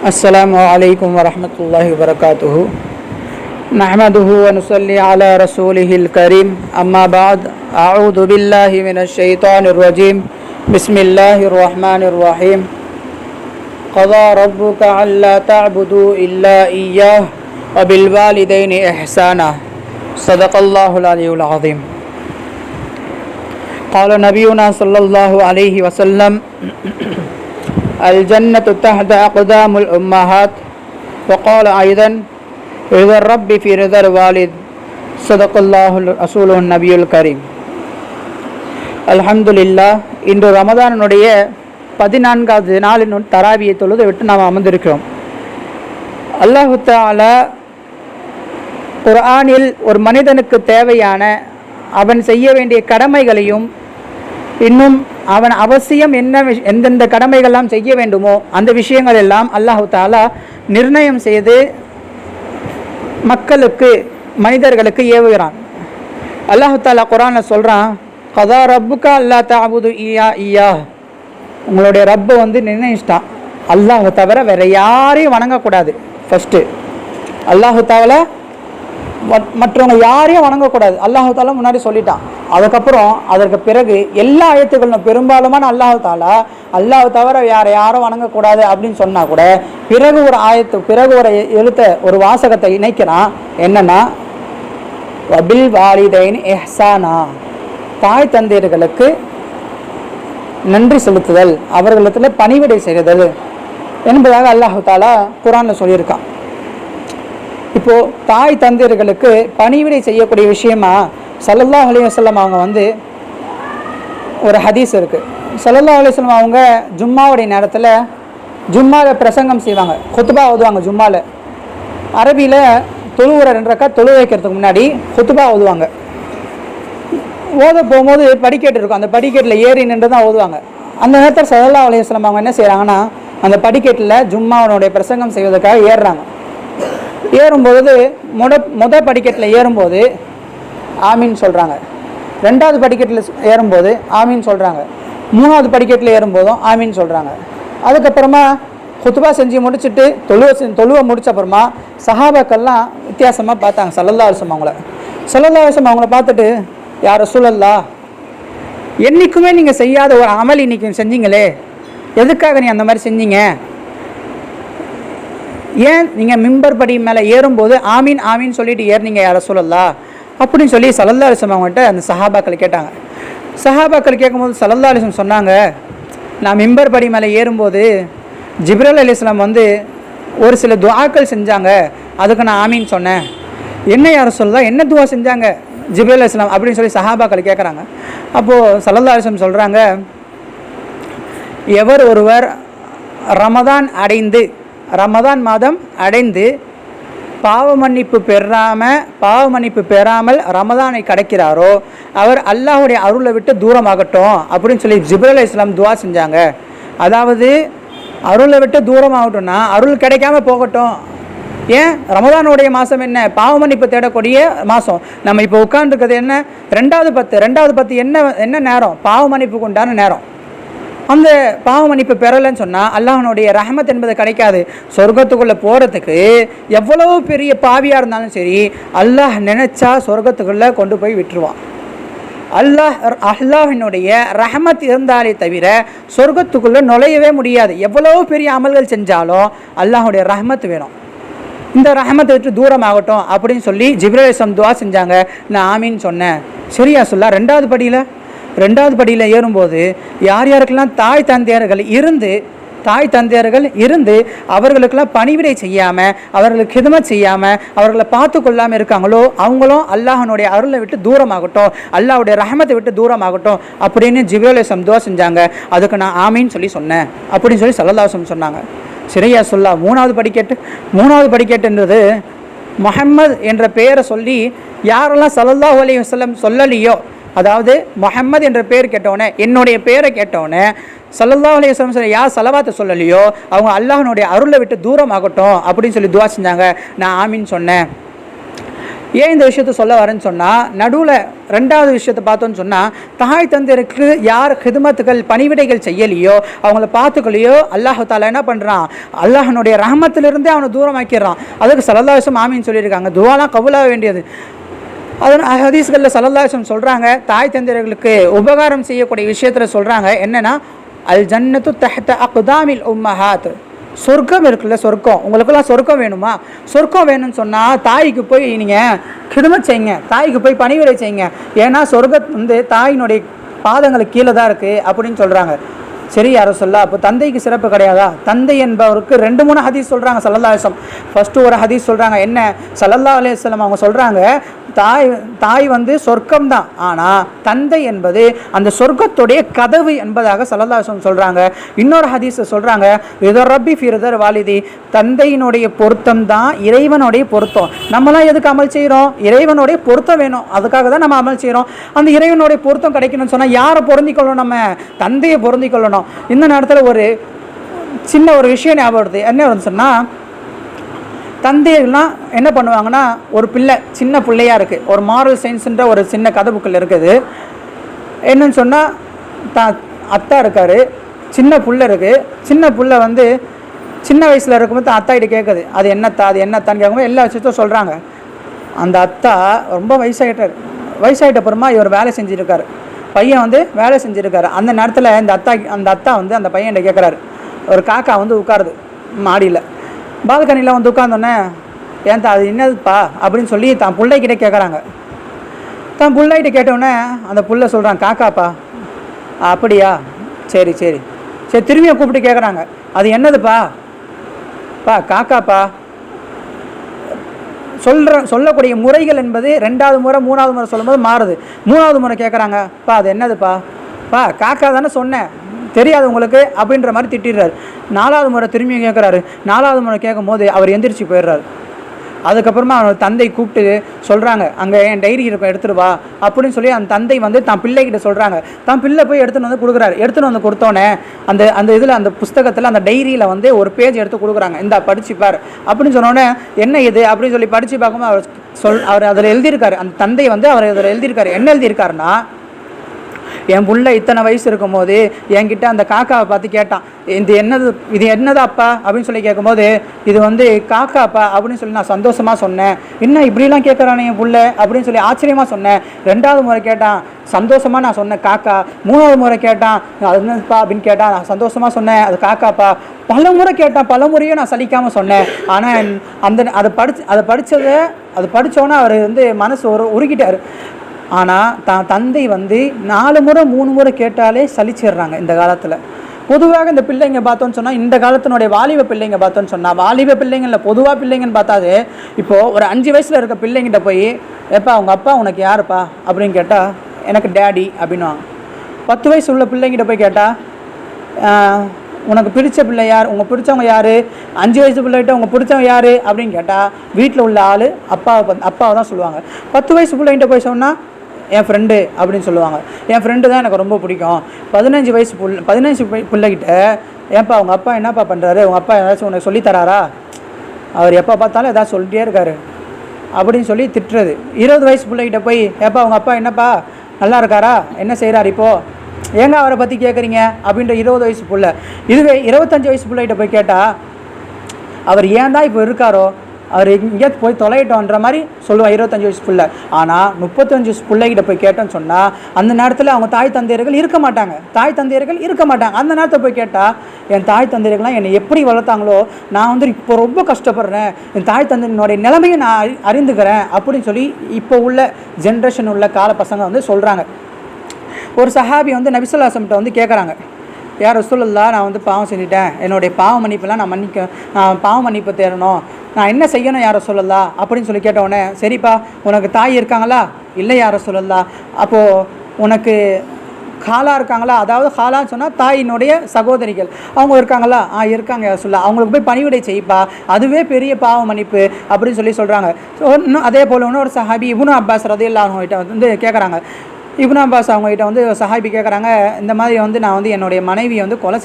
السلام عليكم ورحمة الله وبركاته. نحمده ونصلي على رسوله الكريم. أما بعد، أعوذ بالله من الشيطان الرجيم. بسم الله الرحمن الرحيم. قضى ربك ألا تعبدوا إلا إياه وبالوالدين إحسانا. صدق الله العلي العظيم. قال نبينا صلى الله عليه وسلم: الجنة تحت أقدام الأمهات. وقال أيضا: رضا الرب في رضا الوالد. صدق الله رسول النبي الكريم. அல்ஹம்துலில்லாஹ். இன்று ரமதானுடைய 14வது நாளின் தராவியை தொழுது விட்டு நாம் அமர்ந்திருக்கிறோம். அல்லாஹு தஆலா குர்ஆனில் ஒரு மனிதனுக்கு தேவையான அவன் செய்ய வேண்டிய கடமைகளையும், இன்னும் அவன் அவசியம் எந்தெந்த கடமைகள்லாம் செய்ய வேண்டுமோ அந்த விஷயங்கள் எல்லாம் அல்லாஹு தஆலா நிர்ணயம் செய்து மக்களுக்கு, மனிதர்களுக்கு ஏவுகிறான். அல்லாஹு தஆலா குர்ஆனில் சொல்கிறான்: கதா ரப்புக்கா அல்லா தஅபுது இய்யா. உங்களுடைய ரப்பு நிர்ணயிச்சிட்டான், அல்லாஹ் தவிர வேற யாரையும் வணங்கக்கூடாது. ஃபஸ்ட்டு அல்லாஹு தஆலா மற்றவங்க யாரையும் வணங்கக்கூடாது, அல்லாஹு தஆலா முன்னாடி சொல்லிட்டான். அதுக்கப்புறம் அதற்கு பிறகு எல்லா ஆயத்துக்களும் பெரும்பாலுமான அல்லாஹு தவிர யாரும் வணங்கக்கூடாது அப்படின்னு சொன்னா கூட பிறகு ஒரு ஆயத்து, பிறகு ஒரு எழுத்த, ஒரு வாசகத்தை இணைக்கிறான். என்னன்னா, வபில் வாலிதைன் இஹ்சானா, தாய் தந்தையர்களுக்கு நன்றி செலுத்துதல், அவர்களிடத்தில் பணிவிடை செய்தல் என்பதாக அல்லாஹு தஆலா குர்ஆன்ல சொல்லியிருக்கான். இப்போ தாய் தந்தையர்களுக்கு பணிவிடை செய்யக்கூடிய விஷயமா ஸல்லல்லாஹு அலைஹி வஸல்லம் அவங்க ஒரு ஹதீஸ் இருக்குது. ஸல்லல்லாஹு அலைஹி வஸல்லம் அவங்க ஜும்மாவுடைய நேரத்தில் ஜும்மாவில் பிரசங்கம் செய்வாங்க, குத்துபா ஓதுவாங்க. ஜும்மாவில் அரபியில் தொழுவுற 2 ரக்காத் தொழு வைக்கிறதுக்கு முன்னாடி குத்துபா ஓதுவாங்க. ஓத போகும்போது படிக்கட்டு இருக்கும், அந்த படிக்கட்டில் ஏறி நின்று தான் ஓதுவாங்க. அந்த நேரத்தில் ஸல்லல்லாஹு அலைஹி வஸல்லம் அவங்க என்ன செய்கிறாங்கன்னா, அந்த படிக்கட்டில் ஜும்மாவுடைய பிரசங்கம் செய்வதற்காக ஏறுறாங்க. ஏறும்போது முத படிக்கட்டில் ஏறும்போது ஆமீன் சொல்கிறாங்க, 2வது படிக்கட்டில் ஏறும்போது ஆமீன் சொல்கிறாங்க, 3வது படிக்கட்டில் ஏறும்போதும் ஆமீன் சொல்கிறாங்க. அதுக்கப்புறமா குத்துபா செஞ்சு முடிச்சுட்டு தொழுவை முடிச்ச அப்புறமா சஹாபாக்கள்லாம் வித்தியாசமாக பார்த்தாங்க ஸல்லல்லாஹு அலைஹி வஸல்லம் அவங்கள. ஸல்லல்லாஹு அலைஹி வஸல்லம் அவங்கள பார்த்துட்டு, யா ரசூலல்லாஹ், என்றைக்குமே நீங்கள் செய்யாத ஒரு அமல் இன்னைக்கு செஞ்சீங்களே, எதுக்காக நீ அந்த மாதிரி செஞ்சீங்க? ஏன் நீங்கள் மிம்பர் படி மேலே ஏறும்போது ஆமீன் ஆமீன் சொல்லிட்டு ஏறினீங்க யா ரசூலல்லாஹ் அப்படின்னு சொல்லி ஸல்லல்லாஹு அலைஹி வஸல்லம் அவங்கள்ட்ட அந்த சஹாபாக்கள் கேட்டாங்க. சஹாபாக்கள் கேட்கும்போது ஸல்லல்லாஹு அலைஹி வஸல்லம் சொன்னாங்க, நான் மிம்பர் படி மேலே ஏறும்போது ஜிப்ரீல் அலைஹிஸ்ஸலாம் ஒரு சில துஆக்கள் செஞ்சாங்க, அதுக்கு நான் ஆமீன் சொன்னேன். என்ன யா ரசூலல்லாஹ், என்ன துஆ செஞ்சாங்க ஜிப்ரீல் அலைஹிஸ்ஸலாம் அப்படின்னு சொல்லி சஹாபாக்கள் கேட்குறாங்க. அப்போது ஸல்லல்லாஹு அலைஹி வஸல்லம் சொல்கிறாங்க, எவர் ஒருவர் ரமதான் மாதம் அடைந்து பாவ மன்னிப்பு பெறாமல் ரமதானை கடக்கிறாரோ அவர் அல்லாஹ்வுடைய அருளை விட்டு தூரமாகட்டும் அப்படின்னு சொல்லி ஜிப்ரீல் அலைஹிஸ்ஸலாம் துஆ செஞ்சாங்க. அதாவது அருளை விட்டு தூரமாகட்டும்னா அருள் கிடைக்காம போகட்டும். ஏன்? ரமதானுடைய மாதம் என்ன? பாவ மன்னிப்பு தேடக்கூடிய மாதம். நம்ம இப்போ உட்கார்ந்துருக்கிறது என்ன? 2வது 10 என்ன நேரம்? பாவ மன்னிப்புக்கு உண்டான நேரம். அந்த பாவ மன்னிப்பு பெறலைன்னு சொன்னால் அல்லாஹ்னுடைய ரஹமத் என்பது கிடைக்காது. சொர்க்கத்துக்குள்ளே போகிறதுக்கு எவ்வளவு பெரிய பாவியாக இருந்தாலும் சரி, அல்லாஹ் நினச்சா சொர்க்கத்துக்குள்ளே கொண்டு போய் விட்டுருவான். அல்லாஹினுடைய ரஹமத் இருந்தாலே தவிர சொர்க்கத்துக்குள்ளே நுழையவே முடியாது. எவ்வளவு பெரிய அமல்கள் செஞ்சாலும் அல்லாஹுடைய ரஹமத் வேணும். இந்த ரஹமத்தை விட்டு தூரமாகட்டும் அப்படின்னு சொல்லி ஜிப்ரீல் அலைஹிஸ்ஸலாம் துஆ செஞ்சாங்க. நான் ஆமீன் சொன்னேன். சரியா சொல்ல 2வது படியில் ஏறும்போது யார் யாருக்கெல்லாம் தாய் தந்தையர்கள் இருந்து அவர்களுக்கெல்லாம் பணிவிடை செய்யாமல், அவர்களுக்கு ஹிதமத் செய்யாமல், அவர்களை பார்த்து கொள்ளாமல் இருக்காங்களோ அவங்களும் அல்லாஹ்னுடைய அருளை விட்டு தூரமாகட்டும், அல்லாஹ்வுடைய ரஹமத்தை விட்டு தூரமாகட்டும் அப்படின்னு ஜிப்ரீல் அலைஹிஸ்ஸலாம் துஆ செஞ்சாங்க. அதுக்கு நான் ஆமீன் சொல்லி சொன்னேன் அப்படின்னு சொல்லி ஸல்லல்லாஹு அலைஹி வஸல்லம் சொன்னாங்க. சரியா சொல்லா 3வது படிக்கட்டுன்றது முஹம்மது என்ற பெயரை சொல்லி யாரெல்லாம் ஸல்லல்லாஹு அலைஹி வஸல்லம் சொல்லலையோ, அதாவது முஹம்மது என்ற பெயர் கேட்டோன்னே, என்னுடைய பெயரை கேட்டோன்னே ஸல்லல்லாஹு அலைஹி வஸல்லம் யார் ஸலவாத்தை சொல்லலையோ அவங்க அல்லாஹ்னுடைய அருளை விட்டு தூரமாகட்டும் அப்படின்னு சொல்லி துஆ செஞ்சாங்க. நான் ஆமீன் சொன்னேன். ஏன் இந்த விஷயத்த சொல்ல வரேன்னு சொன்னால், நடுவில் ரெண்டாவது விஷயத்தை பார்த்தோன்னு சொன்னால், தாய் தந்தையருக்கு யார் ஹிதுமத்துகள் பணிவிடைகள் செய்யலையோ அவங்கள பார்த்துக்கலையோ அல்லாஹ் தாலா என்ன பண்ணுறான், அல்லாஹனுடைய ரஹமத்திலிருந்தே அவனை தூரமாக்கிடுறான். அதுக்கு ஸல்லல்லாஹு அலைஹி வஸல்லம் ஆமீன் சொல்லியிருக்காங்க. துவாலாம் கபூலாக வேண்டியது. அதன் ஹதீஸ்களில் ஸல்லல்லாஹு அலைஹி வஸல்லம் சொல்கிறாங்க, தாய் தந்தையர்களுக்கு உபகாரம் செய்யக்கூடிய விஷயத்தில் சொல்கிறாங்க என்னென்னா, அல் ஜன்னத்து தஹ்த அக்தாமில் உம்மஹாத். சொர்க்கம் இருக்குல்ல, சொர்க்கம், உங்களுக்கெல்லாம் சொர்க்கம் வேணுமா? சொர்க்கம் வேணும்னு சொன்னால் தாய்க்கு போய் நீங்கள் கிதுமத் செய்யுங்க, தாய்க்கு போய் பணிவிடை செய்யுங்க. ஏன்னா சொர்க்கம் வந்து தாயினுடைய பாதங்களுக்கு கீழே தான் இருக்குது அப்படின்னு சொல்கிறாங்க. சரி யாரும் சொல்ல, அப்போ தந்தைக்கு சிறப்பு கிடையாதா? தந்தை என்பவருக்கு 2-3 ஹதீஸ் சொல்கிறாங்க ஸல்லல்லாஹு அலைஹி வஸல்லம். ஃபஸ்ட்டு ஒரு ஹதீஸ் சொல்கிறாங்க, என்ன ஸல்லல்லாஹு அலைஹி வஸல்லம் அவங்க சொல்கிறாங்க, தாய் வந்து சொர்க்கம் தான், ஆனால் தந்தை என்பது அந்த சொர்க்கத்துடைய கதவு என்பதாக ஸல்லல்லாஹு அலைஹி வஸல்லம் சொல்கிறாங்க. இன்னொரு ஹதீஸை சொல்கிறாங்க, ரிதர் ரப்பி ஃபி ரிதர் வாலிதி, தந்தையினுடைய பொருத்தம் தான் இறைவனுடைய பொருத்தம். நம்மளாம் எதுக்கு அமல் செய்கிறோம்? இறைவனுடைய பொருத்தம் வேணும், அதுக்காக தான் நம்ம அமல் செய்கிறோம். அந்த இறைவனுடைய பொருத்தம் கிடைக்கணும்னு சொன்னால் யாரை பொருந்திக்கொள்ளணும்? நம்ம தந்தையை பொருந்திக்கொள்ளணும். இந்த நேரத்தில் ஒரு சின்ன ஒரு விஷயம் ஞாபகம் வருது. என்ன வருதுன்னு சொன்னால், தந்தையெல்லாம் என்ன பண்ணுவாங்கன்னா, ஒரு பிள்ளை சின்ன பிள்ளையாக இருக்குது, ஒரு மாரல் சயின்ஸுன்ற ஒரு சின்ன கதை புக்கில் இருக்குது. என்னன்னு சொன்னால், அத்தா இருக்கார், சின்ன புள்ள இருக்குது. சின்ன புள்ள வந்து சின்ன வயசில் இருக்கும்போது அத்தாகிட்ட கேட்குது, அது என்னத்தா அது என்னத்தான்னு கேட்கும்போது எல்லா விஷயத்தையும் சொல்கிறாங்க. அந்த அத்தா ரொம்ப வயசாகிட்ட அப்புறமா இவர் வேலை செஞ்சுருக்காரு, பையன் வந்து வேலை செஞ்சுருக்காரு. அந்த நேரத்தில் அந்த அத்தா வந்து அந்த பையன்கிட்ட கேட்குறாரு. ஒரு காக்கா வந்து உட்காருது மாடியில், பால்கனியில் வந்து உட்காந்தோடனே, ஏன் அது என்னதுப்பா அப்படின்னு சொல்லி தான் பிள்ளைகிட்டே கேட்குறாங்க. தான் பிள்ளைகிட்ட கேட்டோடனே அந்த புள்ள சொல்கிறான், காக்காப்பா. அப்படியா, சரி சரி சரி. திரும்பியும் கூப்பிட்டு கேட்குறாங்க, அது என்னதுப்பா? காக்காப்பா. சொல்லக்கூடிய முறைகள் என்பது 2வது முறை 3வது முறை சொல்லும்போது மாறுது. 3வது முறை கேட்குறாங்க, அது என்னதுப்பா? காக்கா தானே சொன்னேன், தெரியாது உங்களுக்கு அப்படின்ற மாதிரி திட்டிடுறாரு. 4வது முறை திரும்பியும் கேட்குறாரு. 4வது முறை கேட்கும் போது அவர் எந்திரிச்சு போயிடுறாரு. அதுக்கப்புறமா அவனோட தந்தை கூப்பிட்டு சொல்கிறாங்க, அங்கே என் டைரி இருக்கும் எடுத்துகிட்டு வா அப்படின்னு சொல்லி அந்த தந்தை வந்து தான் பிள்ளைகிட்ட சொல்கிறாங்க. தான் பிள்ளை போய் எடுத்துன்னு வந்து கொடுக்குறாரு. எடுத்துன்னு வந்து கொடுத்தோன்னே அந்த இதில் அந்த புஸ்தகத்தில் அந்த டைரியில் வந்து ஒரு பேஜ் எடுத்து கொடுக்குறாங்க, இந்தா படிச்சுப்பார் அப்படின்னு சொன்னோடனே, என்ன இது அப்படின்னு சொல்லி படித்து பார்க்கும்போது அவர் அதில் எழுதியிருக்காரு. அந்த தந்தை வந்து அவர் அதில் எழுதியிருக்காரு. என்ன எழுதியிருக்காருன்னா, என் புள்ள இத்தனை வயசு இருக்கும் போது என்கிட்ட அந்த காக்காவை பார்த்து கேட்டான், இது என்னது அப்பா அப்படின்னு சொல்லி கேட்கும்போது, இது வந்து காக்காப்பா அப்படின்னு சொல்லி நான் சந்தோஷமாக சொன்னேன். என்ன இப்படிலாம் கேட்குறானே என் புள்ள அப்படின்னு சொல்லி ஆச்சரியமாக சொன்னேன். 2வது முறை கேட்டான், சந்தோஷமாக நான் சொன்னேன் காக்கா. 3வது முறை கேட்டான், அது என்னப்பா அப்படின்னு கேட்டான், நான் சந்தோஷமாக சொன்னேன் அது காக்காப்பா. பல முறை கேட்டான், பல முறையும் நான் சலிக்காமல் சொன்னேன். ஆனால் அதை படித்தோன்னே அவர் வந்து மனசு உருகிட்டார். ஆனால் தான் தந்தை வந்து 4 முறை 3 முறை கேட்டாலே சலிச்சிடுறாங்க இந்த காலத்தில். பொதுவாக இந்த பிள்ளைங்க பார்த்தோன்னு சொன்னால், இந்த காலத்தினுடைய வாலிப பிள்ளைங்க பார்த்தோன்னு சொன்னால், வாலிப பிள்ளைங்களில் பொதுவாக பிள்ளைங்கன்னு பார்த்தாது, இப்போது ஒரு 5 வயசில் இருக்க பிள்ளைங்கிட்ட போய், எப்பா அவங்க அப்பா உனக்கு யாருப்பா அப்படின்னு கேட்டால், எனக்கு டேடி அப்படின்வாங்க. 10 வயசு உள்ள பிள்ளைங்கிட்ட போய் கேட்டால், உனக்கு பிடிச்ச பிள்ளை யார், உங்கள் பிடிச்சவங்க யார்? 5 வயசு பிள்ளைகிட்ட உங்கள் பிடிச்சவங்க யார் அப்படின்னு கேட்டால், வீட்டில் உள்ள ஆள் அப்பாவை தான் சொல்லுவாங்க. 10 வயசு பிள்ளைங்கிட்ட போய் சொன்னால், என் ஃப்ரெண்டு அப்படின்னு சொல்லுவாங்க. என் ஃப்ரெண்டு தான் எனக்கு ரொம்ப பிடிக்கும். 15 பிள்ளைகிட்ட, ஏன்ப்பா அவங்க அப்பா என்னப்பா பண்ணுறாரு, உங்கள் அப்பா ஏதாச்சும் உனக்கு சொல்லித்தராரா, அவர் எப்போ பார்த்தாலும் ஏதாவது சொல்லிட்டே இருக்காரு அப்படின்னு சொல்லி திட்டுறது. 20 வயசு பிள்ளைகிட்ட போய், ஏப்பா அவங்க அப்பா என்னப்பா நல்லா இருக்காரா, என்ன செய்கிறார் இப்போது, ஏங்க அவரை பற்றி கேட்குறீங்க அப்படின்ற 20 வயசு பிள்ளை. இதுவே 25 வயசு பிள்ளைகிட்ட போய் கேட்டால், அவர் ஏன் தான் இப்போ இருக்காரோ, அவர் எங்கேயாவது போய் தொலையிட்டோன்ற மாதிரி சொல்லுவான் 25 வயசு பிள்ளை. ஆனால் 35 வயசு பிள்ளைகிட்ட போய் கேட்டோன்னு சொன்னால், அந்த நேரத்தில் அவங்க தாய் தந்தையர்கள் இருக்க மாட்டாங்க. அந்த நேரத்தில் போய் கேட்டால், என் தாய் தந்தையர்கள்லாம் என்னை எப்படி வளர்த்தாங்களோ, நான் வந்து இப்போ ரொம்ப கஷ்டப்படுறேன், என் தாய் தந்தையினுடைய நிலைமையை நான் அறிந்துக்கிறேன் அப்படின்னு சொல்லி இப்போ உள்ள ஜென்ரேஷன் உள்ள கால பசங்க வந்து சொல்கிறாங்க. ஒரு சஹாபி வந்து நபி ஸல்லல்லாஹு அலைஹி வஸல்லம் வந்து கேட்குறாங்க, யார் ரசூலுல்லாஹ், நான் வந்து பாவம் செஞ்சுட்டேன், என்னுடைய பாவ மன்னிப்பெல்லாம் நான் பாவ மன்னிப்பு தேடணும், நான் என்ன செய்யணும் யார் ரசூலுல்லாஹ் அப்படின்னு சொல்லி கேட்டவுடனே, சரிப்பா உனக்கு தாய் இருக்காங்களா? இல்லை யார் ரசூலுல்லாஹ். அப்போது உனக்கு காலா இருக்காங்களா? அதாவது காலான்னு சொன்னால் தாயினுடைய சகோதரிகள், அவங்க இருக்காங்களா? இருக்காங்க யார் ரசூலுல்லாஹ், அவங்களுக்கு போய் பணிவிடை செய்ப்பா, அதுவே பெரிய பாவ மன்னிப்பு அப்படின்னு சொல்லி சொல்கிறாங்க. ஸோ இன்னும் அதே போல் இன்னொரு சஹாபி இப்னு அப்பாஸ் ரலியல்லாஹு அன்ஹு கிட்ட வந்து கேட்குறாங்க. இப்னு அப்பாஸ் அவங்ககிட்ட வந்து சஹாபி கேட்குறாங்க, இந்த மாதிரி வந்து நான் வந்து என்னுடைய மனைவியை கொலை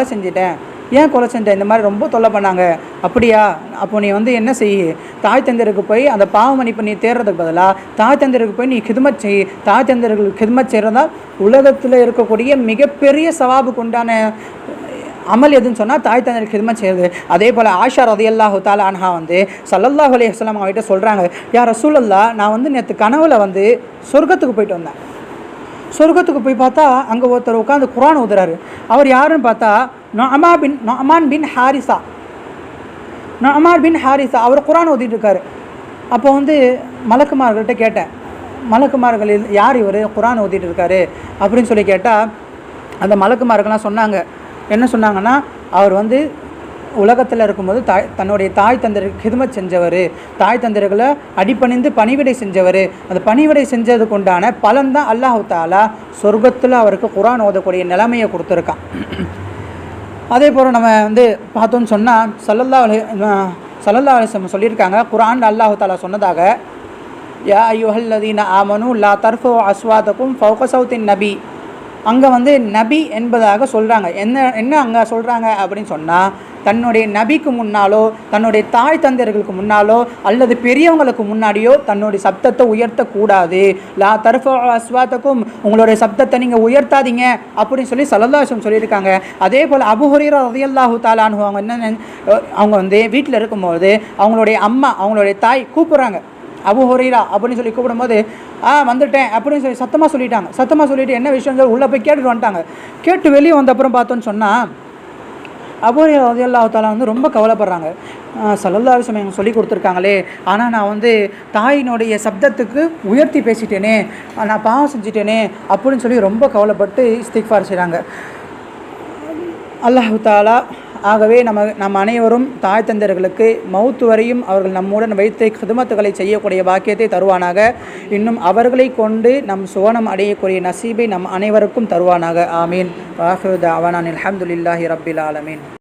செஞ்சிட்டேன், ஏன் கொலை செஞ்ச, இந்த மாதிரி ரொம்ப தொல்லை பண்ணாங்க. அப்படியா, அப்போ நீ வந்து என்ன செய், தாய் தந்தருக்கு போய் அந்த பாவ மன்னிப்பு நீ தேடுறதுக்கு பதிலாக தாய் தந்தருக்கு போய் நீ கிதுமத் செய். தாய் தந்தர்களுக்கு கிதுமத் செய்கிறதா உலகத்தில் இருக்கக்கூடிய மிகப்பெரிய சவாபுக்கு உண்டான அமல் எதுன்னு சொன்னால் தாய் தந்தருக்கு கிதுமத் செய்யுது. அதே போல் ஆஷா ரலியல்லாஹு தஆலா அன்ஹா வந்து ஸல்லல்லாஹு அலைஹி வஸல்லம் அவங்ககிட்ட சொல்கிறாங்க, யா ரசூலல்லாஹ், நான் வந்து நேற்று கனவுல வந்து சொர்க்கத்துக்கு போயிட்டு வந்தேன். சொர்க்கத்துக்கு போய் பார்த்தா அங்கே ஒருத்தர் உட்காந்து குர்ஆன் ஓதுறாரு. அவர் யாருன்னு பார்த்தா நுஅமான் பின் ஹாரிஸா. நுஅமான் பின் ஹாரிஸா அவர் குர்ஆன் ஓதிட்டு இருக்காரு. அப்போ வந்து மலக்குமார்கள்ட்ட கேட்டேன், மலக்குமார்களில் யார் இவர் குர்ஆன் ஓதிட்டு இருக்காரு அப்படின்னு சொல்லி கேட்டால் அந்த மலக்குமார்கள்லாம் சொன்னாங்க. என்ன சொன்னாங்கன்னா, அவர் வந்து உலகத்தில் இருக்கும்போது தன்னுடைய தாய் தந்தருக்கு ஹிதுமத் செஞ்சவர், தாய் தந்தர்களை அடிப்பணிந்து பணிவிடை செஞ்சவர். அந்த பணிவிடை செஞ்சதுக்கு உண்டான பலன் தான் அல்லாஹ் தஆலா சொர்க்கத்தில் அவருக்கு குர்ஆன் ஓதக்கூடிய நிலைமையை கொடுத்துருக்கான். அதே போல் நம்ம வந்து பார்த்தோன்னு சொன்னால் ஸல்லல்லாஹு அலைஹி வஸல்லம் சொல்லியிருக்காங்க, குர்ஆன் அல்லாஹ் தஆலா சொன்னதாக, யா அய்யுஹல்லதீன ஆமனு லா தர்ஃபு அஸ்வாதக்கும் ஃபௌக சௌத்தின் நபி. அங்கே வந்து நபி என்பதாக சொல்கிறாங்க. என்ன அங்கே சொல்கிறாங்க அப்படின்னு சொன்னால், தன்னுடைய நபிக்கு முன்னாலோ தன்னுடைய தாய் தந்தையர்களுக்கு முன்னாலோ அல்லது பெரியவங்களுக்கு முன்னாடியோ தன்னுடைய சப்தத்தை உயர்த்தக்கூடாது. லா தர்ஃபு அஸ்வாதக்கும், உங்களுடைய சப்தத்தை நீங்கள் உயர்த்தாதீங்க அப்படின்னு சொல்லி ஸல்லல்லாஹு அலைஹி வஸல்லம் சொல்லியிருக்காங்க. அதே போல் அபூ ஹுரைரா ரலியல்லாஹு தஆலா அன்ஹு அவங்க வந்து வீட்டில் இருக்கும்போது அவங்களுடைய அம்மா, அவங்களுடைய தாய் கூப்பிட்றாங்க, அபூ ஹுரைரா அப்படின்னு சொல்லி கூப்பிடும்போது வந்துட்டேன் அப்படின்னு சொல்லி சத்தமாக சொல்லிட்டாங்க. சத்தமாக சொல்லிவிட்டு என்ன விஷயம் சொல்லி உள்ளே போய் கேட்டுட்டு வந்துட்டாங்க. கேட்டு வெளியே வந்த அப்புறம் பார்த்தோன்னு சொன்னால் அபூ ஹுரைரா ரலியல்லாஹு தஆலா வந்து ரொம்ப கவலைப்படுறாங்க. ஸல்லல்லாஹு அலைஹி வஸல்லம் சொல்லி கொடுத்துருக்காங்களே, ஆனால் நான் வந்து தாயினுடைய சப்தத்துக்கு உயர்த்தி பேசிட்டேனே, நான் பாவம் செஞ்சிட்டேனே அப்படின்னு சொல்லி ரொம்ப கவலைப்பட்டு இஸ்திக்ஃபார் செய்கிறாங்க. அல்லாஹ் தஆலா ஆகவே நம்ம அனைவரும் தாய் தந்தர்களுக்கு மௌத்து வரையும் அவர்கள் நம்முடன் வைத்து கிதுமத்துகளை செய்யக்கூடிய பாக்கியத்தை தருவானாக. இன்னும் அவர்களை கொண்டு நம் சுவனம் அடையக்கூடிய நசீபை நம் அனைவருக்கும் தருவானாக. ஆமீன். வாஹிரு தஅவானா அல்ஹம்துலில்லாஹி ரப்பில் ஆலமீன்.